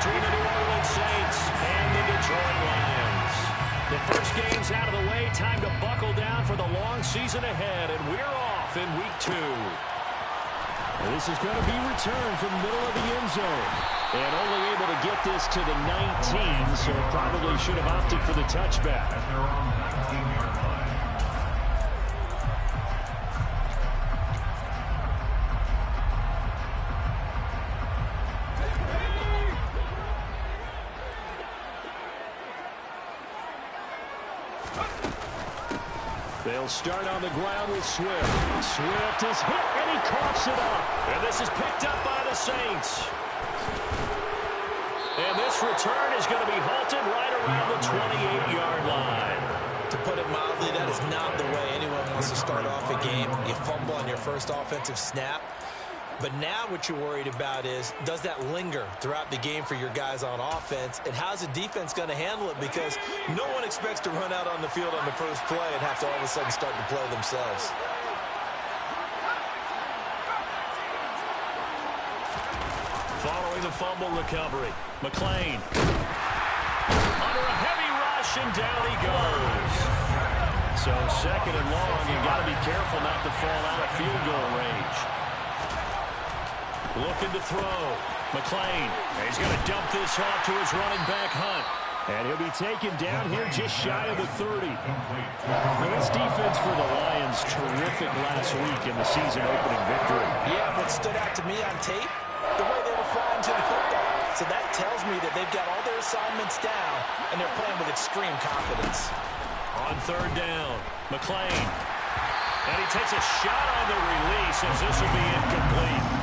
between the New Orleans Saints and the Detroit Lions. The first game's out of the way. Time to buckle down for the long season ahead, and we're off in Week 2. This is going to be returned from the middle of the end zone. And only able to get this to the 19, so probably should have opted for the touchback. They'll start on the ground with Swift. Swift is hit, and he coughs it up. And this is picked up by the Saints. And this return is going to be halted right around the 28-yard line. To put it mildly, that is not the way anyone wants to start off a game. You fumble on your first offensive snap. But now what you're worried about is, does that linger throughout the game for your guys on offense? And how's the defense going to handle it? Because no one expects to run out on the field on the first play and have to all of a sudden start to play themselves. Following the fumble recovery, McLean. Under a heavy rush, and down he goes. So second and long, you've got to be careful not to fall out of field goal range. Looking to throw. McLean. He's going to dump this off to his running back, Hunt. And he'll be taken down here just shy of the 30. Now, this defense for the Lions, terrific last week in the season-opening victory. Yeah, what stood out to me on tape, the way they were flying to the football. So that tells me that they've got all their assignments down, and they're playing with extreme confidence. On third down, McLean. And he takes a shot on the release as this will be incomplete.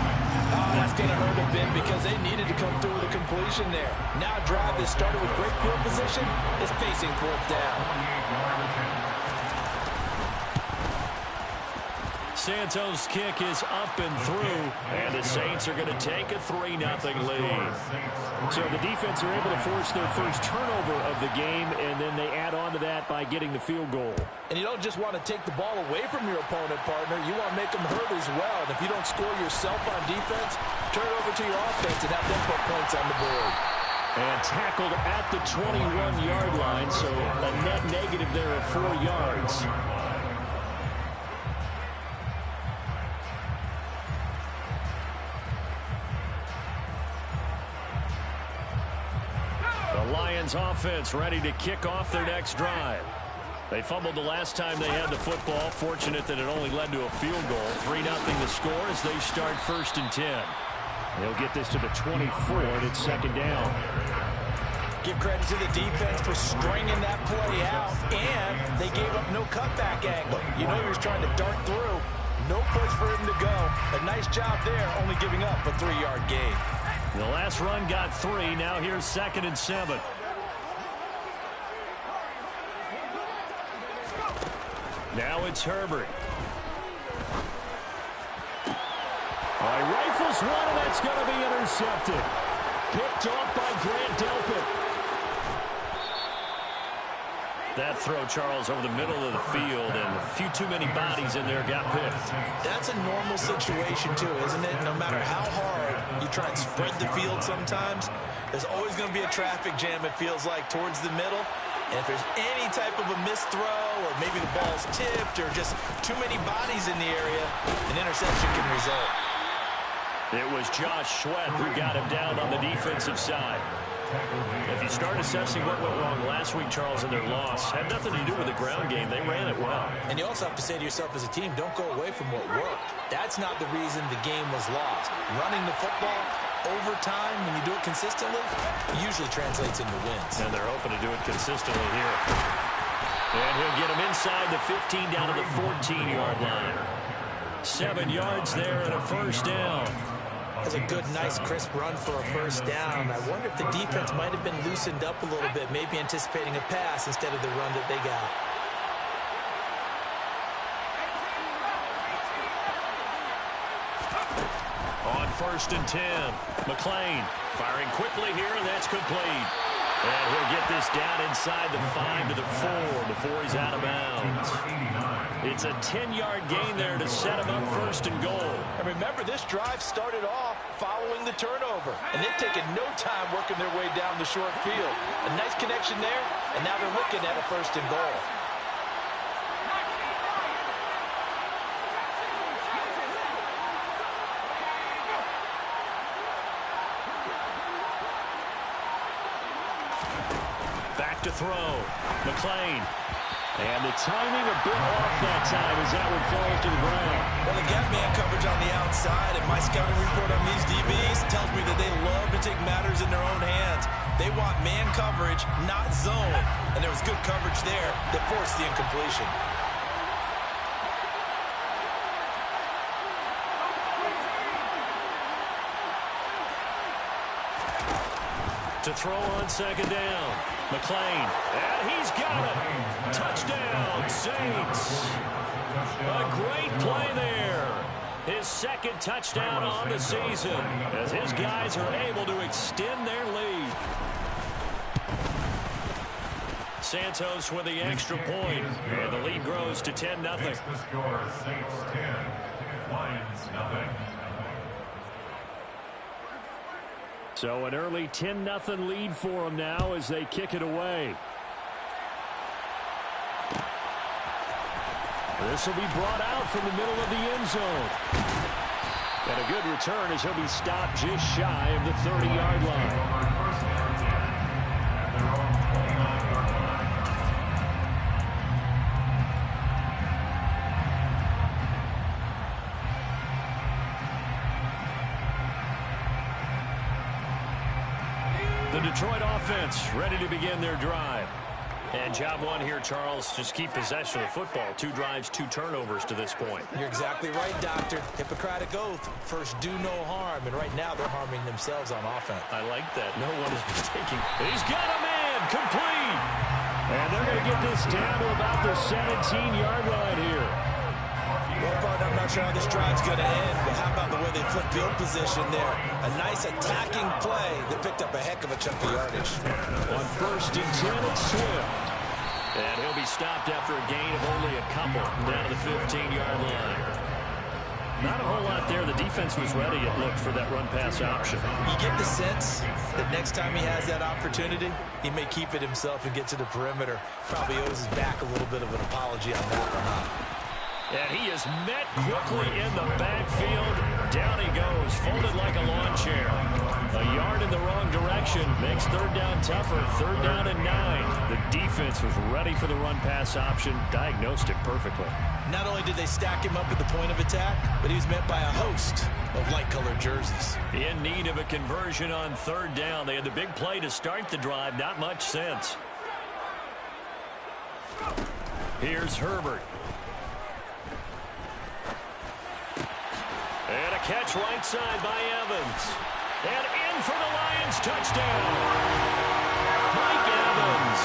Oh, that's going to hurt a bit because they needed to come through with a completion there. Now a drive that started with great field position is facing fourth down. Santos' kick is up and through, and the Saints are going to take a 3-0 lead. So the defense are able to force their first turnover of the game, and then they add on to that by getting the field goal. And you don't just want to take the ball away from your opponent, partner. You want to make them hurt as well. And if you don't score yourself on defense, turn it over to your offense and have them put points on the board. And tackled at the 21-yard line, so a net negative there of 4 yards. The Lions offense ready to kick off their next drive. They fumbled the last time they had the football. Fortunate that it only led to a field goal. 3-0 the score as they start 1st and 10. They'll get this to the 24, and it's second down. Give credit to the defense for stringing that play out, and they gave up no cutback angle. You know he was trying to dart through. No place for him to go. A nice job there, only giving up a 3-yard gain. The last run got 3. Now here's 2nd and 7. Now it's Herbert. He rifles one, and that's going to be intercepted. Picked off by Grant Delpit. That throw, Charles, over the middle of the field, and a few too many bodies in there got picked. That's a normal situation, too, isn't it? No matter how hard you try and spread the field sometimes, there's always going to be a traffic jam, it feels like, towards the middle. And if there's any type of a missed throw, or maybe the ball's tipped, or just too many bodies in the area, an interception can result. It was Josh Sweat who got him down on the defensive side. If you start assessing what went wrong last week, Charles, in their loss, had nothing to do with the ground game. They ran it well. And you also have to say to yourself as a team, don't go away from what worked. That's not the reason the game was lost. Running the football over time, when you do it consistently, usually translates into wins. And they're hoping to do it consistently here. And he'll get him inside the 15 down to the 14-yard line. 7 yards there and a first down. That's a good, nice, crisp run for a first down. I wonder if the defense might have been loosened up a little bit, maybe anticipating a pass instead of the run that they got. On 1st and 10, McLean firing quickly here, and that's complete. And he'll get this down inside the 5 to the 4 before he's out of bounds. It's a 10-yard gain there to set him up first and goal. And remember, this drive started off following the turnover. And they've taken no time working their way down the short field. A nice connection there, and now they're looking at a first and goal. Back to throw. McClain. And the timing a bit off that time as that one falls to the ground. Well, they got man coverage on the outside, and my scouting report on these DBs tells me that they love to take matters in their own hands. They want man coverage, not zone. And there was good coverage there that forced the incompletion. To throw on second down. McClain. And he's got it. Touchdown, Saints. A great play there. His second touchdown on the season as his guys are able to extend their lead. Santos with the extra point. And the lead grows to 10-0. The score, Saints 10, Lions 0. So an early 10-0 lead for them now as they kick it away. This will be brought out from the middle of the end zone. And a good return as he'll be stopped just shy of the 30-yard line. The Detroit offense ready to begin their drive. And job one here, Charles, just keep possession of the football. 2 drives, 2 turnovers to this point. You're exactly right, Doctor. Hippocratic oath. First, do no harm. And right now, they're harming themselves on offense. I like that. No one is mistaking. He's got a man. Complete. And they're going to get this down to about the 17-yard line here. Well, partner, I'm not sure how this drive's going to end, but how about the way they flip field position there? A nice attacking play that picked up a heck of a chunk of yardage. On first and 10, it's Swift. And he'll be stopped after a gain of only a couple down to the 15-yard line. Not a whole lot there. The defense was ready, it looked, for that run-pass option. You get the sense that next time he has that opportunity, he may keep it himself and get to the perimeter. Probably owes his back a little bit of an apology on that one, huh? And he is met quickly in the backfield. Down he goes, folded like a lawn chair. A yard in the wrong direction makes third down tougher. Third down and 9. The defense was ready for the run-pass option, diagnosed it perfectly. Not only did they stack him up at the point of attack, but he was met by a host of light-colored jerseys. In need of a conversion on third down. They had the big play to start the drive. Not much sense. Here's Herbert. And a catch right side by Evans. And in for the Lions touchdown. Mike Evans.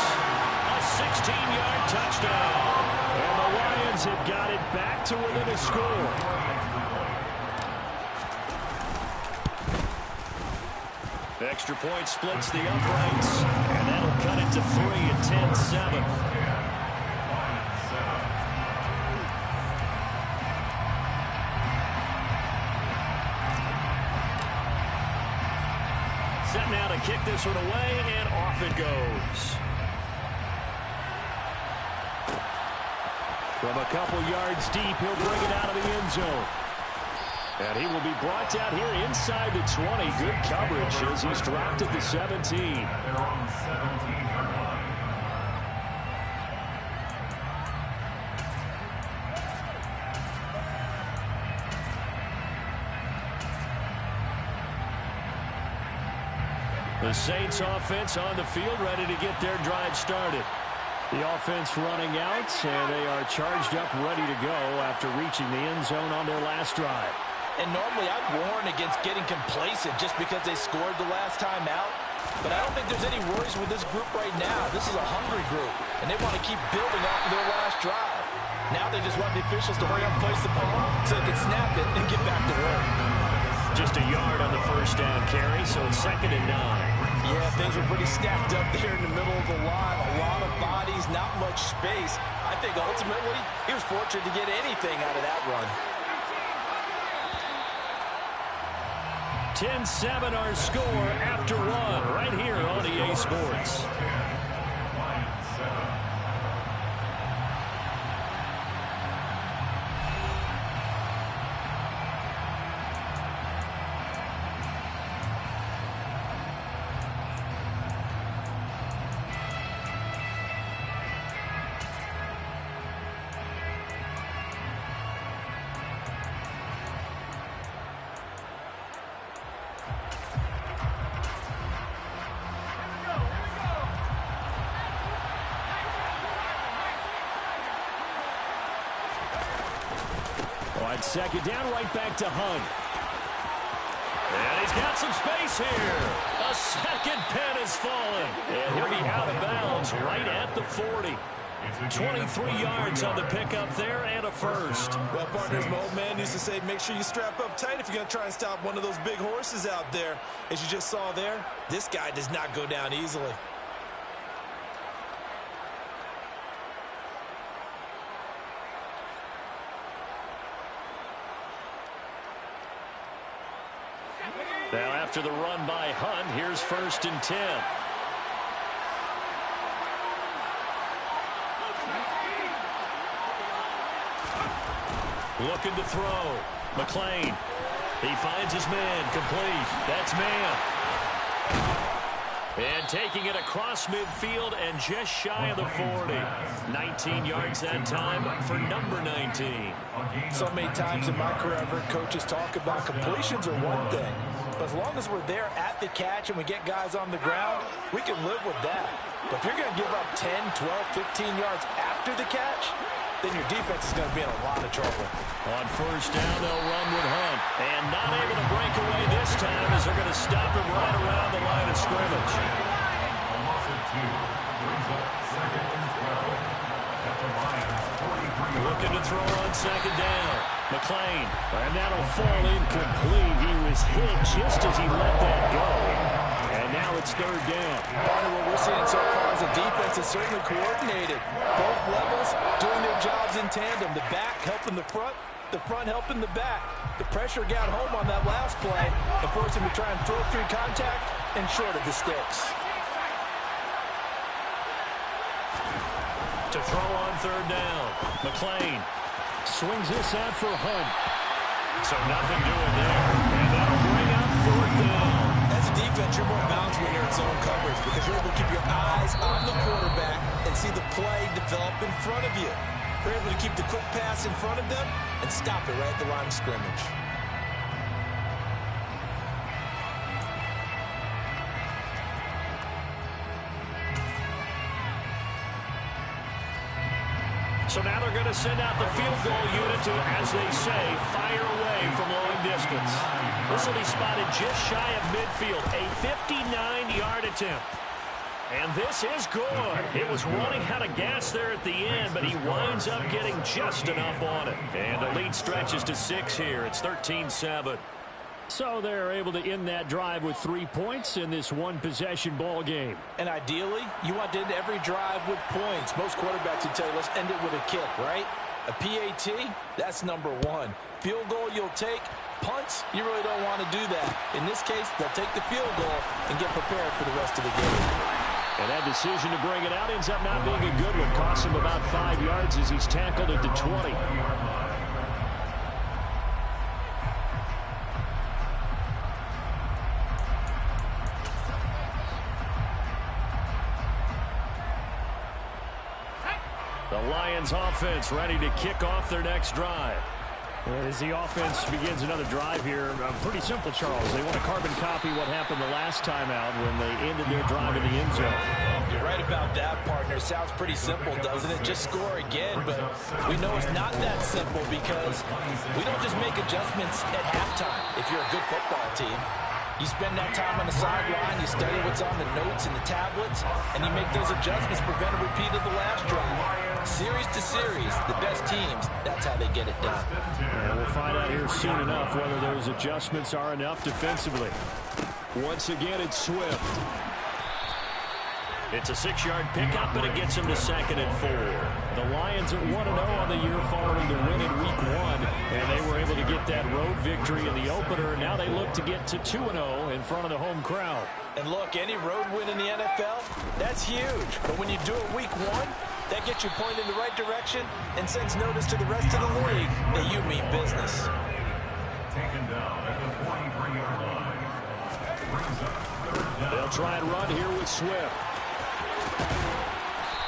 A 16-yard touchdown. And the Lions have got it back to within a score. Extra point splits the uprights. And that'll cut it to 3 at 10-7. Set now to kick this one away, and off it goes. From a couple yards deep, he'll bring it out of the end zone. And he will be brought down here inside the 20. Good coverage as he's dropped at the 17. They're on 17-yard line. The Saints offense on the field, ready to get their drive started. The offense running out, and they are charged up, ready to go after reaching the end zone on their last drive. And normally I'd warn against getting complacent just because they scored the last time out. But I don't think there's any worries with this group right now. This is a hungry group, and they want to keep building off of their last drive. Now they just want the officials to hurry up and place the ball so they can snap it and get back to work. Just a yard on the first down carry, so it's 2nd and 9. Yeah, things were pretty stacked up there in the middle of the line. A lot of bodies, not much space. I think ultimately he was fortunate to get anything out of that run. 10-7 our score after one right here on EA Sports. Second down, right back to Hunt. And he's got some space here. A second pen has fallen. And he'll be out of bounds right at the 40. 23 yards on the pickup there and a first. Well, partners, my old man used to say, make sure you strap up tight if you're going to try and stop one of those big horses out there. As you just saw there, this guy does not go down easily. Now after the run by Hunt, here's 1st and 10. Looking to throw. McLean. He finds his man. Complete. That's man. And taking it across midfield and just shy of the 40. 19 yards that time for number 19. So many times in my career, I've heard coaches talk about completions are one thing. But as long as we're there at the catch and we get guys on the ground, we can live with that. But if you're going to give up 10, 12, 15 yards after the catch, then your defense is going to be in a lot of trouble. On 1st down, they'll run with Hunt. And not able to break away this time as they're going to stop him right around the line of scrimmage. Looking to throw on 2nd down. McLean. And that'll fall incomplete. He was hit just as he let that go. And now it's 3rd down. Part of what we're seeing so far is the defense is certainly coordinated. Both levels doing their jobs in tandem. The back helping the front helping the back. The pressure got home on that last play and forced him to try and throw through contact and short of the sticks. To throw on 3rd down. McLean swings this out for Hunt. So nothing doing there. And that'll bring up 4th down. As a defense, you're more balanced when you're in zone coverage because you're able to keep your eyes on the quarterback and see the play develop in front of you. You're able to keep the quick pass in front of them and stop it right at the line of scrimmage. So now they're going to send out the field goal unit to, as they say, fire away from long distance. This will be spotted just shy of midfield, a 59-yard attempt. And this is good. It was running out of gas there at the end, but he winds up getting just enough on it. And the lead stretches to 6 here. It's 13-7. So they're able to end that drive with 3 points in this one-possession ball game. And ideally, you want to end every drive with points. Most quarterbacks would tell you, let's end it with a kick, right? A PAT, that's number 1. Field goal you'll take. Punts, you really don't want to do that. In this case, they'll take the field goal and get prepared for the rest of the game. And that decision to bring it out ends up not being a good one. Costs him about 5 yards as he's tackled at the 20. The Lions offense ready to kick off their next drive. And as the offense begins another drive here, pretty simple, Charles. They want to carbon copy what happened the last time out when they ended their drive in the end zone. You're right about that, partner. Sounds pretty simple, doesn't it? Just score again, but we know it's not that simple because we don't just make adjustments at halftime if you're a good football team. You spend that time on the sideline, you study what's on the notes and the tablets, and you make those adjustments, prevent a repeat of the last drive. Series to series, the best teams, that's how they get it done. And we'll find out here soon enough whether those adjustments are enough defensively. Once again, it's Swift. It's a 6-yard pickup, and it gets him to 2nd and 4. The Lions are 1-0 on the year following the win in Week 1, and they were able to get that road victory in the opener. Now they look to get to 2-0 in front of the home crowd. And look, any road win in the NFL, that's huge. But when you do it Week 1, that gets you pointed in the right direction and sends notice to the rest of the league that you mean business. Taken down at the 43-yard line. Brings up third down. They'll try and run here with Swift.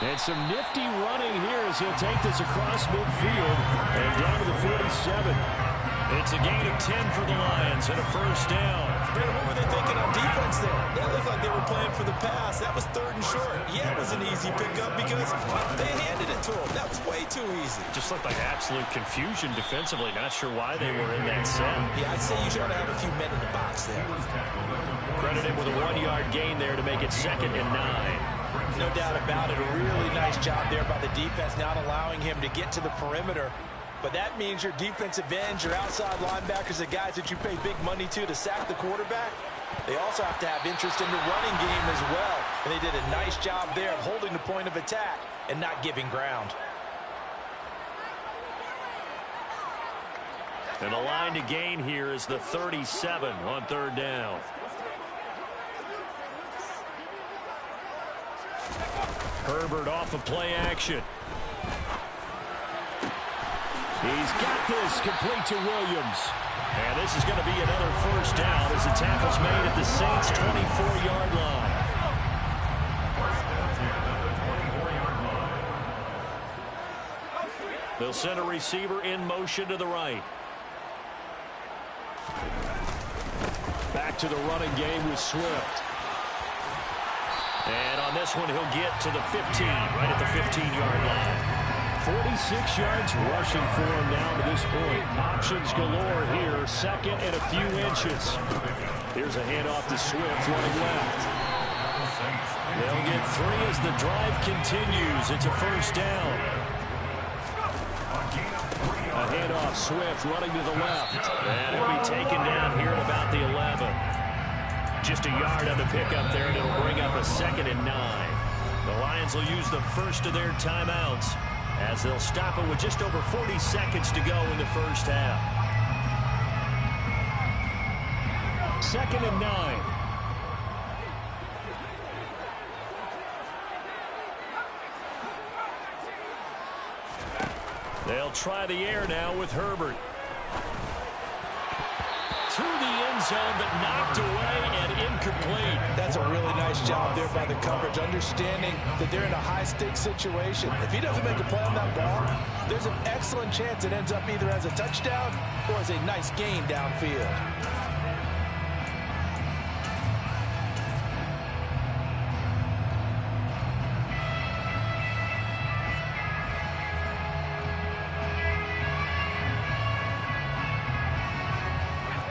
And some nifty running here as he'll take this across midfield and down to the 47. It's a gain of 10 for the Lions and a first down. Brad, what were they thinking on defense there? That looked like they were playing for the pass. That was 3rd and short. Yeah, it was an easy pickup because they handed it to him. That was way too easy. Just looked like absolute confusion defensively. Not sure why they were in that set. Yeah, I'd say you should have a few men in the box there. Credited with a 1-yard gain there to make it 2nd and 9. No doubt about it. A really nice job there by the defense, not allowing him to get to the perimeter. But that means your defensive ends, your outside linebackers, the guys that you pay big money to sack the quarterback, they also have to have interest in the running game as well. And they did a nice job there of holding the point of attack and not giving ground. And the line to gain here is the 37 on 3rd down. Herbert off of play action. He's got this complete to Williams. And this is going to be another first down as the tackle's made at the Saints' 24-yard line. They'll send a receiver in motion to the right. Back to the running game with Swift. And on this one, he'll get to the 15, right at the 15-yard line. 46 yards rushing for him down to this point. Options galore here, 2nd and a few inches. Here's a handoff to Swift running left. They'll get 3 as the drive continues. It's a first down. A handoff, Swift running to the left. And he'll be taken down here at about the 11. Just a yard on the pickup there, and it'll bring up a 2nd and 9. The Lions will use the first of their timeouts as they'll stop it with just over 40 seconds to go in the first half. 2nd and 9. They'll try the air now with Herbert. To the end zone, but knocked away and incomplete. That's a really nice job there by the coverage, understanding that they're in a high-stakes situation. If he doesn't make a play on that ball, there's an excellent chance it ends up either as a touchdown or as a nice gain downfield.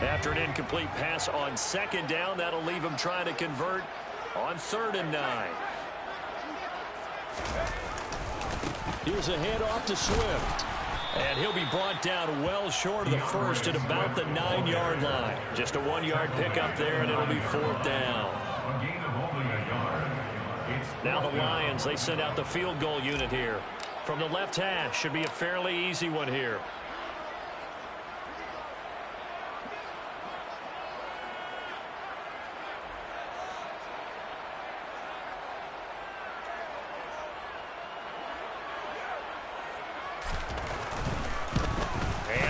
After an incomplete pass on 2nd down, that'll leave him trying to convert on 3rd and 9. Here's a handoff to Swift. And he'll be brought down well short of the first at about the 9-yard line. Just a 1-yard pickup there, and it'll be 4th down. Now the Lions, they send out the field goal unit here. From the left hash, should be a fairly easy one here.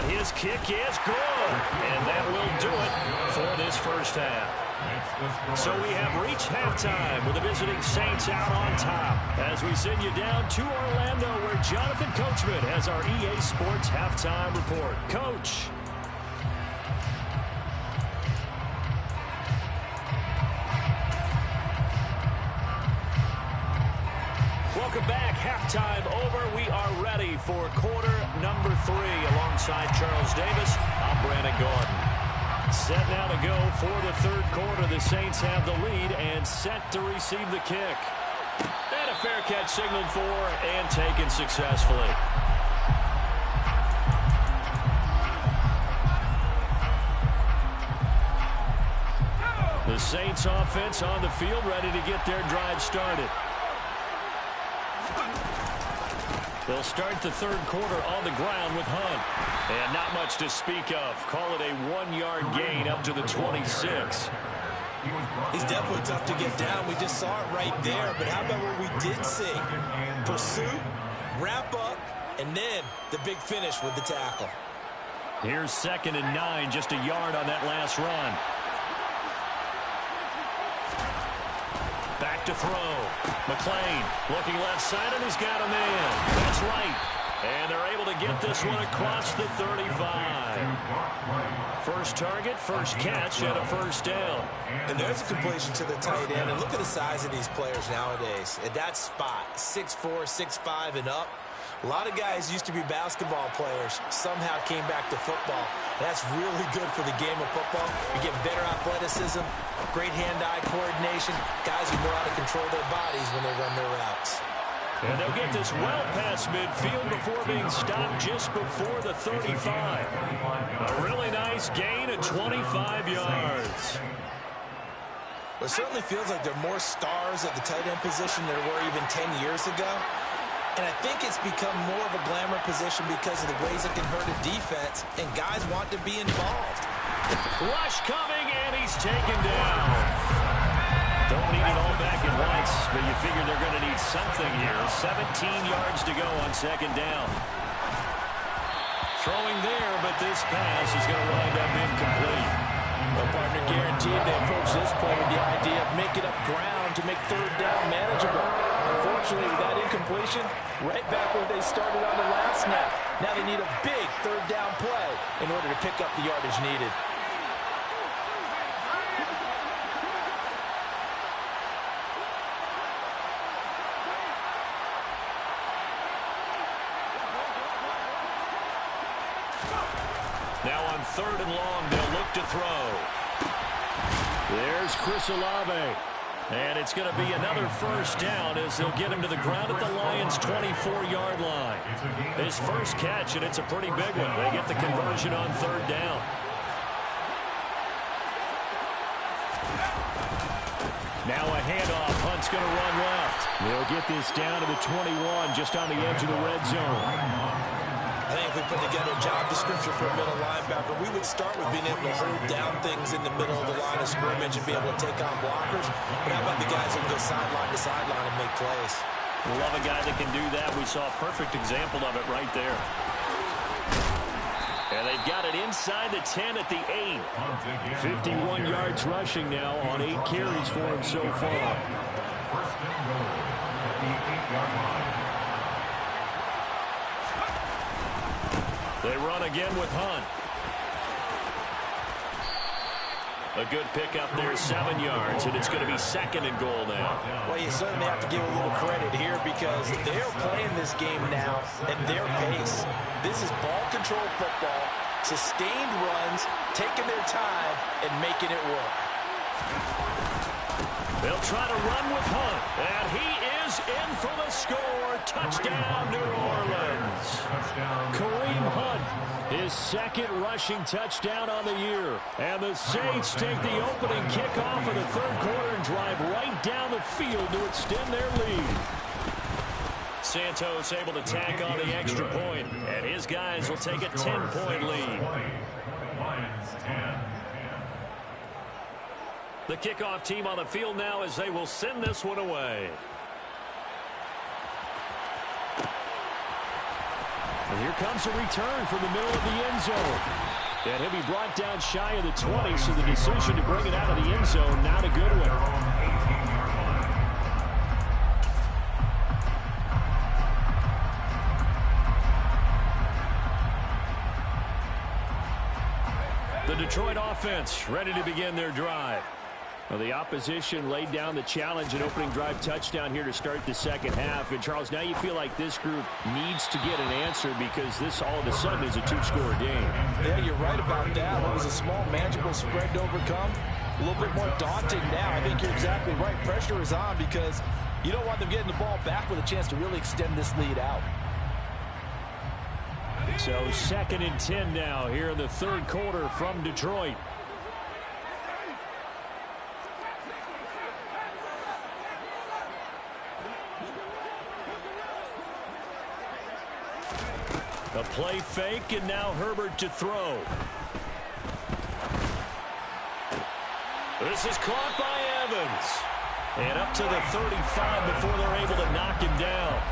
His kick is good, and that will do it for this first half. So we have reached halftime with the visiting Saints out on top as we send you down to Orlando where Jonathan Coachman has our EA Sports halftime report. Coach. Welcome back. Halftime over. We are ready for quarter number 3 alongside Charles Davis. I'm Brandon Gordon. Set now to go for the 3rd quarter. The Saints have the lead and set to receive the kick. And a fair catch signaled for and taken successfully. The Saints offense on the field ready to get their drive started. They'll start the third quarter on the ground with Hunt. And not much to speak of. Call it a 1-yard gain up to the 26. He's definitely tough to get down. We just saw it right there. But how about what we did see? Pursuit, wrap up, and then the big finish with the tackle. Here's 2nd and 9, just a yard on that last run. Back to throw. McLean looking left side, and he's got a man. That's right. And they're able to get this one across the 35. First target, first catch, and a first down. And there's a completion to the tight end. And look at the size of these players nowadays. At that spot, 6'4", 6'5", and up. A lot of guys used to be basketball players, somehow came back to football. That's really good for the game of football. You get better athleticism, great hand-eye coordination, guys who know how to control their bodies when they run their routes. And they'll get this well past midfield before being stopped just before the 35. A really nice gain of 25 yards. It certainly feels like there are more stars at the tight end position than there were even 10 years ago. And I think it's become more of a glamour position because of the ways it can hurt a defense, and guys want to be involved. Rush coming, and he's taken down. Don't need it all back at once, but you figure they're going to need something here. 17 yards to go on 2nd down. Throwing there, but this pass is going to wind up incomplete. Well, partner, guaranteed they approach this play with the idea of making up ground to make 3rd down manageable. Unfortunately, with that incompletion, right back where they started on the last snap. Now they need a big 3rd down play in order to pick up the yardage needed. Now on 3rd and long, they'll look to throw. There's Chris Olave. And it's going to be another first down as they'll get him to the ground at the Lions' 24-yard line. His first catch, and it's a pretty big one. They get the conversion on 3rd down. Now a handoff. Hunt's going to run left. They'll get this down to the 21, just on the edge of the red zone. I think if we put together a job description for a middle linebacker, we would start with being able to hold down things in the middle of the line of scrimmage and be able to take on blockers. But how about the guys who can go sideline to sideline and make plays? Love a guy that can do that. We saw a perfect example of it right there. And they've got it inside the 10 at the 8. 51 yards rushing now on 8 carries for him so far. First and goal at the 8-yard line. They run again with Hunt. A good pickup there, 7 yards, and it's going to be 2nd and goal now. Well, you certainly have to give a little credit here because they're playing this game now at their pace. This is ball control football, sustained runs, taking their time, and making it work. They'll try to run with Hunt, and he is in for the score. Touchdown, New Orleans. Kareem Hunt, his 2nd rushing touchdown on the year. And the Saints take the opening kickoff of the 3rd quarter and drive right down the field to extend their lead. Santos able to tack on the extra point, and his guys will take a 10-point lead. Lions 10. The kickoff team on the field now as they will send this one away. And here comes a return from the middle of the end zone. And he'll be brought down shy of the 20, so the decision to bring it out of the end zone, not a good one. The Detroit offense ready to begin their drive. Well, the opposition laid down the challenge and opening drive touchdown here to start the 2nd half. And, Charles, now you feel like this group needs to get an answer because this all of a sudden is a 2-score game. Yeah, you're right about that. It was a small, manageable spread to overcome. A little bit more daunting now. I think you're exactly right. Pressure is on because you don't want them getting the ball back with a chance to really extend this lead out. So 2nd and 10 now here in the 3rd quarter from Detroit. The play fake, and now Herbert to throw. This is caught by Evans. And up to the 35 before they're able to knock him down.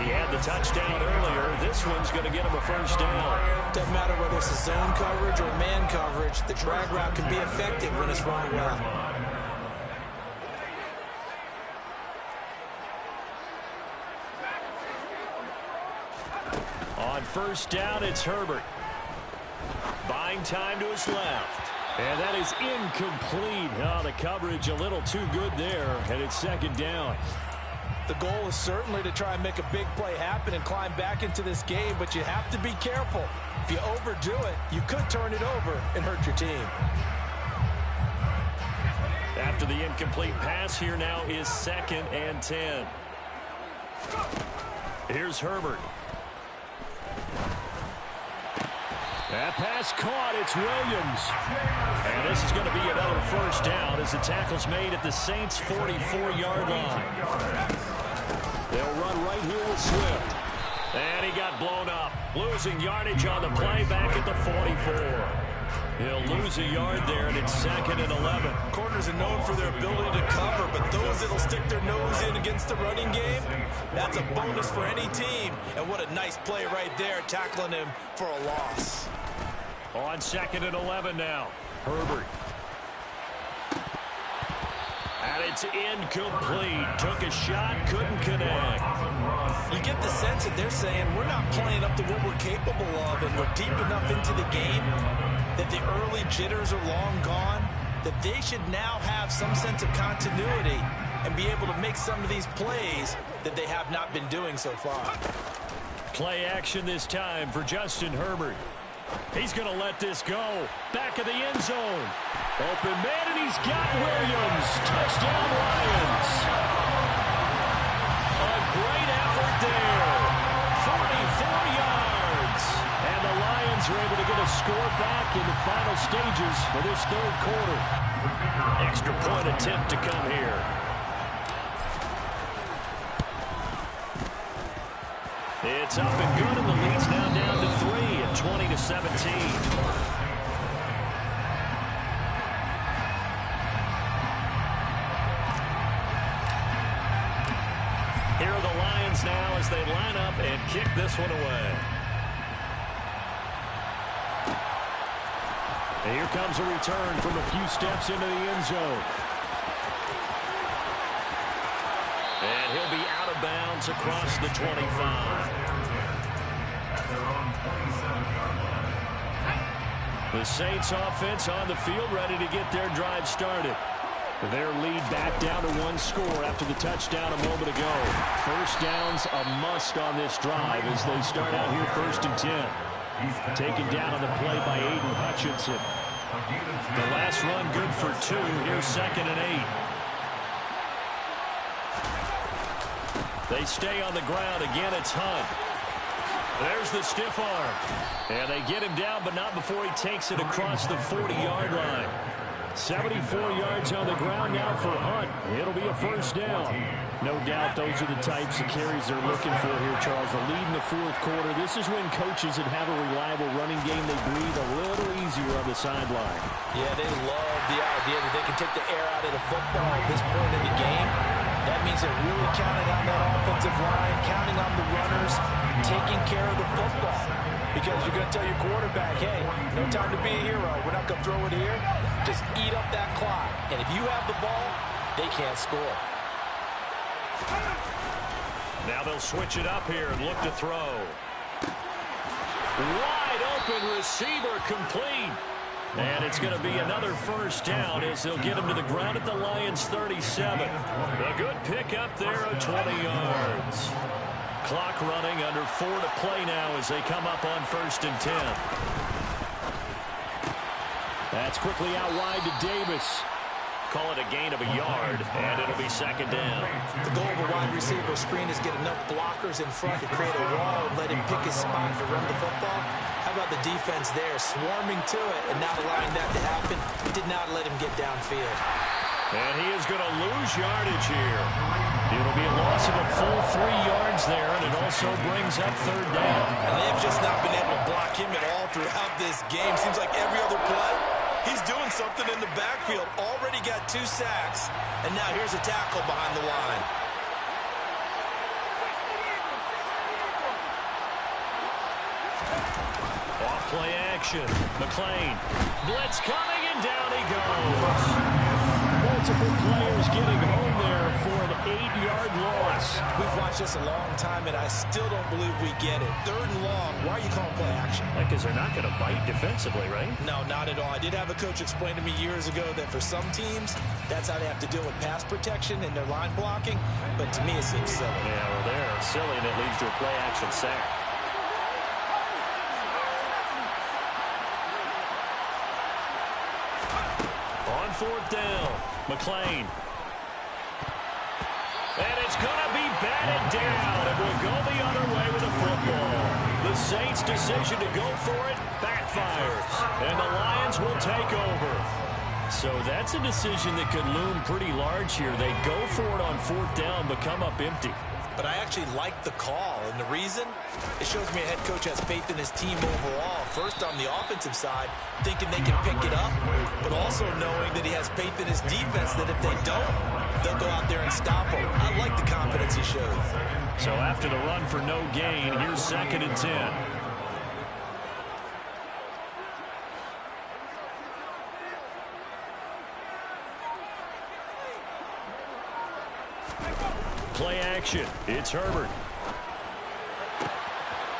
He had the touchdown earlier. This one's going to get him a first down. Doesn't matter whether it's a zone coverage or man coverage. The drag route can be effective when it's run well. On first down, it's Herbert. Buying time to his left. And that is incomplete. Oh, the coverage a little too good there, and it's second down. The goal is certainly to try and make a big play happen and climb back into this game, but you have to be careful. If you overdo it, you could turn it over and hurt your team. After the incomplete pass, here now is 2nd and 10. Here's Herbert. That pass caught. It's Williams. And this is going to be another first down as the tackle's made at the Saints' 44-yard line. They'll run right here with Swift. And he got blown up. Losing yardage on the play back at the 44. He'll lose a yard there, and it's 2nd and 11. Corners are known for their ability to cover, but those that'll stick their nose in against the running game, that's a bonus for any team. And what a nice play right there, tackling him for a loss. On 2nd and 11 now. Herbert. And it's incomplete. Took a shot, couldn't connect. You get the sense that they're saying we're not playing up to what we're capable of, and we're deep enough into the game that the early jitters are long gone, that they should now have some sense of continuity and be able to make some of these plays that they have not been doing so far. Play action this time for Justin Herbert. He's going to let this go. Back of the end zone. Open man, and he's got Williams. Touchdown, Lions. A great effort there. 44 yards. And the Lions are able to get a score back in the final stages for this third quarter. Extra point attempt to come here. It's up and good, and the lead's now down to 3 at 20-17. Here are the Lions now as they line up and kick this one away. And here comes a return from a few steps into the end zone. And he'll be out of bounds across the 25. The Saints offense on the field ready to get their drive started. Their lead back down to 1 score after the touchdown a moment ago. First down's a must on this drive as they start out here 1st and 10. Taken down on the play by Aiden Hutchinson. The last run good for 2. Here's 2nd and 8. They stay on the ground. Again, it's Hunt. There's the stiff arm. And they get him down, but not before he takes it across the 40-yard line. 74 yards on the ground now for Hunt. It'll be a first down. No doubt those are the types of carries they're looking for here, Charles. The lead in the 4th quarter. This is when coaches that have a reliable running game, they breathe a little easier on the sideline. Yeah, they love the idea that they can take the air out of the football at this point in the game. That means they're really counting on that offensive line, counting on the runners, taking care of the football. Because you're going to tell your quarterback, hey, no time to be a hero. We're not going to throw it here. Just eat up that clock. And if you have the ball, they can't score. Now they'll switch it up here and look to throw. Wide open receiver complete. And it's going to be another first down as they'll get him to the ground at the Lions' 37. A good pickup there of 20 yards. Clock running, under 4 to play now as they come up on 1st and 10. That's quickly out wide to Davis. Call it a gain of a yard, and it'll be 2nd down. The goal of a wide receiver screen is get enough blockers in front to create a wall and let him pick his spot to run the football. How about the defense there, swarming to it and not allowing that to happen? Did not let him get downfield. And he is going to lose yardage here. It'll be a loss of a full 3 yards there, and it also brings up third down. And they've just not been able to block him at all throughout this game. Seems like every other play, he's doing something in the backfield. Already got 2 sacks, and now here's a tackle behind the line. Off play action. McLean. Blitz coming, and down he goes. Multiple players getting home there for an 8-yard loss. We've watched this a long time, and I still don't believe we get it. 3rd and long. Why are you calling play action? Because they're not going to bite defensively, right? No, not at all. I did have a coach explain to me years ago that for some teams, that's how they have to deal with pass protection and their line blocking. But to me, it seems silly. Yeah, well, they're silly, and it leads to a play action sack. On 4th down, McLean. And it's going to be batted down. It will go the other way with the football. The Saints' decision to go for it backfires, and the Lions will take over. So that's a decision that could loom pretty large here. They go for it on 4th down, but come up empty. But I actually like the call, and the reason? It shows me a head coach has faith in his team overall. First, on the offensive side, thinking they can pick it up, but also knowing that he has faith in his defense that if they don't, they'll go out there and stop him. I like the confidence he shows. So after the run for no gain, here's 2nd and 10. Play action. It's Herbert.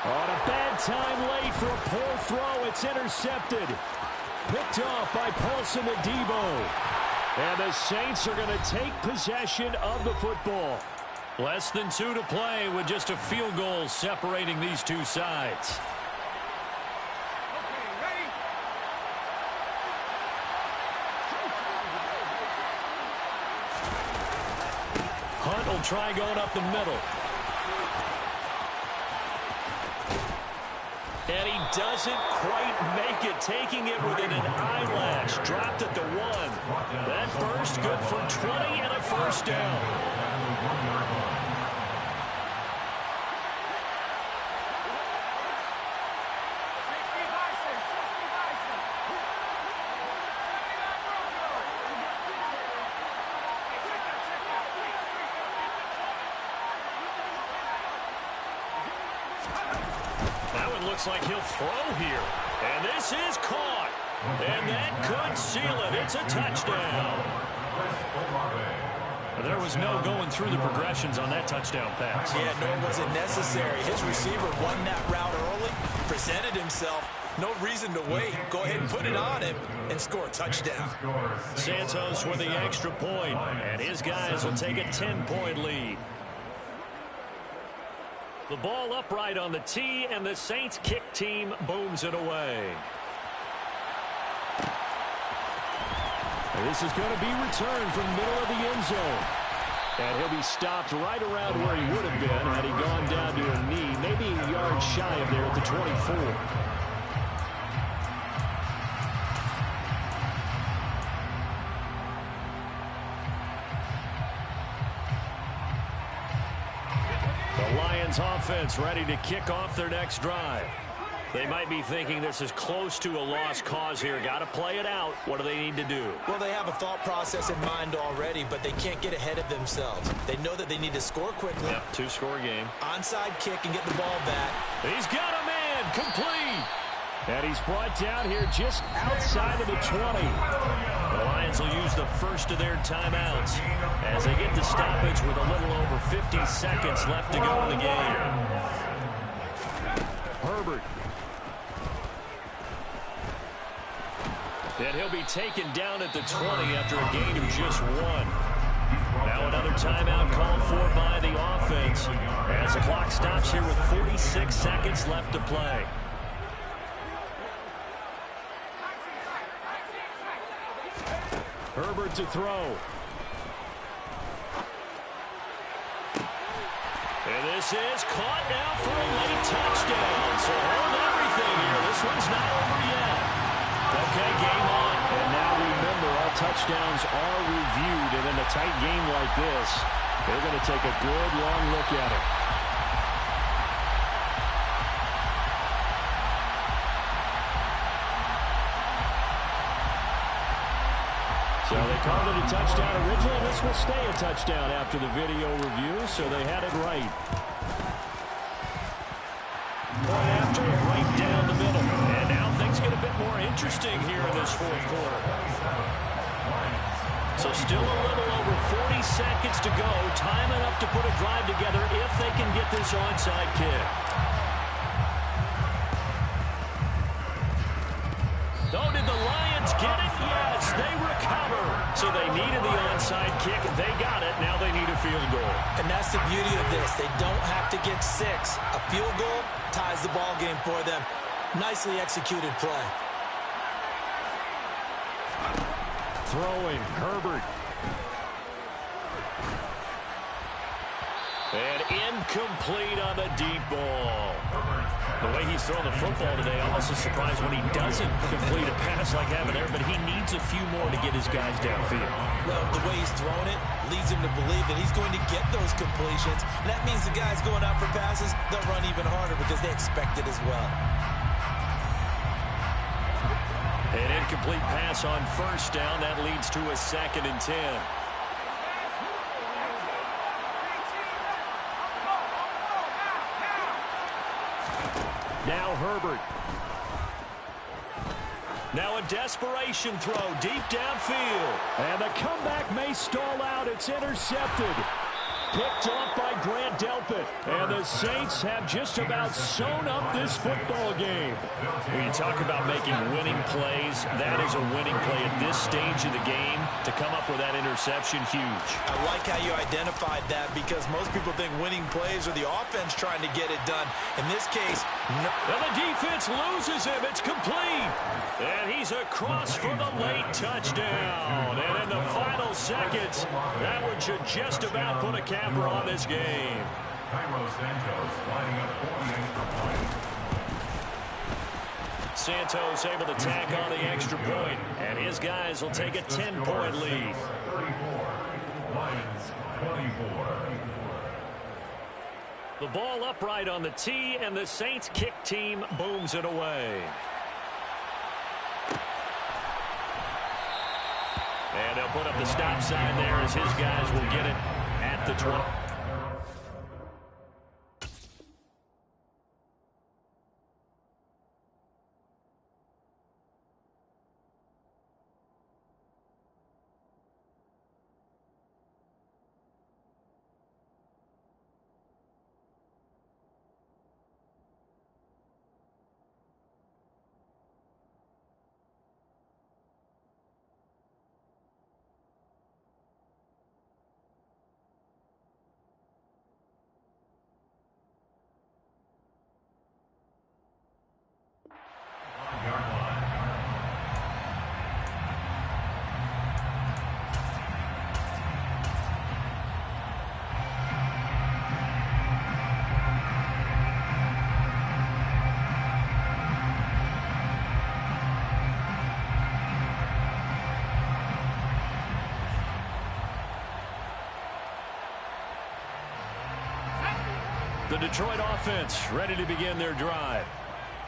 On a bad time late for a poor throw. It's intercepted. Picked off by Paulson Adebo. And the Saints are going to take possession of the football. Less than 2 to play with just a field goal separating these two sides. Hunt will try going up the middle. And he doesn't quite make it, taking it within an eyelash. Dropped at the 1. That burst good for 20 and a first down. Looks like he'll throw here. And this is caught. And that could seal it. It's a touchdown. There was no going through the progressions on that touchdown pass. Yeah, nor was it necessary. His receiver won that route early, presented himself. No reason to wait. Go ahead and put it on him and score a touchdown. Santos with the extra point, and his guys will take a 10-point lead. The ball upright on the tee, and the Saints kick team booms it away. This is going to be returned from the middle of the end zone. And he'll be stopped right around where he would have been had he gone down to a knee, maybe a yard shy of there at the 24. Offense ready to kick off their next drive. They might be thinking this is close to a lost cause here. Got to play it out. What do they need to do? Well, they have a thought process in mind already, but they can't get ahead of themselves. They know that they need to score quickly. Yep, 2-score game. Onside kick and get the ball back. He's got a man. Complete. And he's brought down here just outside of the 20. The Lions will use the first of their timeouts as they get the stoppage with a little over 50 seconds left to go in the game. Herbert. And he'll be taken down at the 20 after a gain of just 1. Now another timeout called for by the offense as the clock stops here with 46 seconds left to play. Herbert to throw. And this is caught now for a late touchdown. So hold everything here. This one's not over yet. Okay, game on. And now remember, our touchdowns are reviewed, and in a tight game like this, they're going to take a good long look at it. So they called it a touchdown originally. This will stay a touchdown after the video review, so they had it right. Point after, right down the middle. And now things get a bit more interesting here in this fourth quarter. So still a little over 40 seconds to go. Time enough to put a drive together if they can get this onside kick. Oh, did the Lions get it? Yes, they recover. So they needed the onside kick. They got it. Now they need a field goal. And that's the beauty of this. They don't have to get 6. A field goal ties the ball game for them. Nicely executed play. Throwing, Herbert. And incomplete on the deep ball. The way he's throwing the football today, almost a surprise when he doesn't complete a pass like having there, but he needs a few more to get his guys downfield. Well, the way he's throwing it leads him to believe that he's going to get those completions. And that means the guys going out for passes, they'll run even harder because they expect it as well. An incomplete pass on first down. That leads to a 2nd and 10. Now Herbert. Now a desperation throw deep downfield. And the comeback may stall out. It's intercepted. Picked off by Grant Delpit. And the Saints have just about sewn up this football game. When you talk about making winning plays, that is a winning play at this stage of the game. To come up with that interception, huge. I like how you identified that because most people think winning plays are the offense trying to get it done. In this case, no. And the defense loses him. It's complete. And he's across for the late touchdown. And in the final seconds, that one should just about put a capper on this game. Santos lining up for the extra point. Santos able to tack on the extra point, and his guys will take a 10-point lead. 34, Lions 24. The ball upright on the tee, and the Saints kick team booms it away. And they'll put up the stop sign there as his guys will get it at the 20. The Detroit offense ready to begin their drive.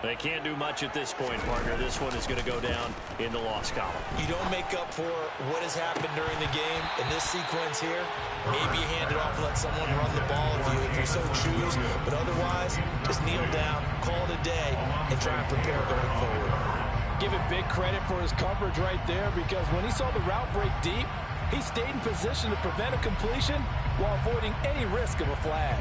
They can't do much at this point, partner. This one is going to go down in the loss column. You don't make up for what has happened during the game in this sequence here. Maybe you hand it off and let someone run the ball if you so choose. But otherwise, just kneel down, call it a day, and try and prepare going forward. Give it big credit for his coverage right there because when he saw the route break deep, he stayed in position to prevent a completion while avoiding any risk of a flag.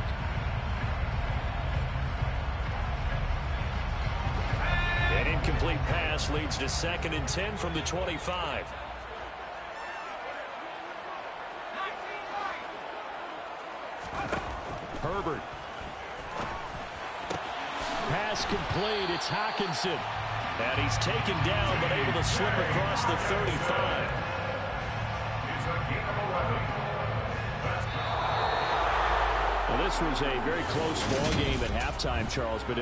An incomplete pass leads to 2nd and 10 from the 25. Herbert. Pass complete. It's Hockenson. And he's taken down but able to slip across the 35. It's a gain of 11. Well, this was a very close ball game at halftime, Charles, but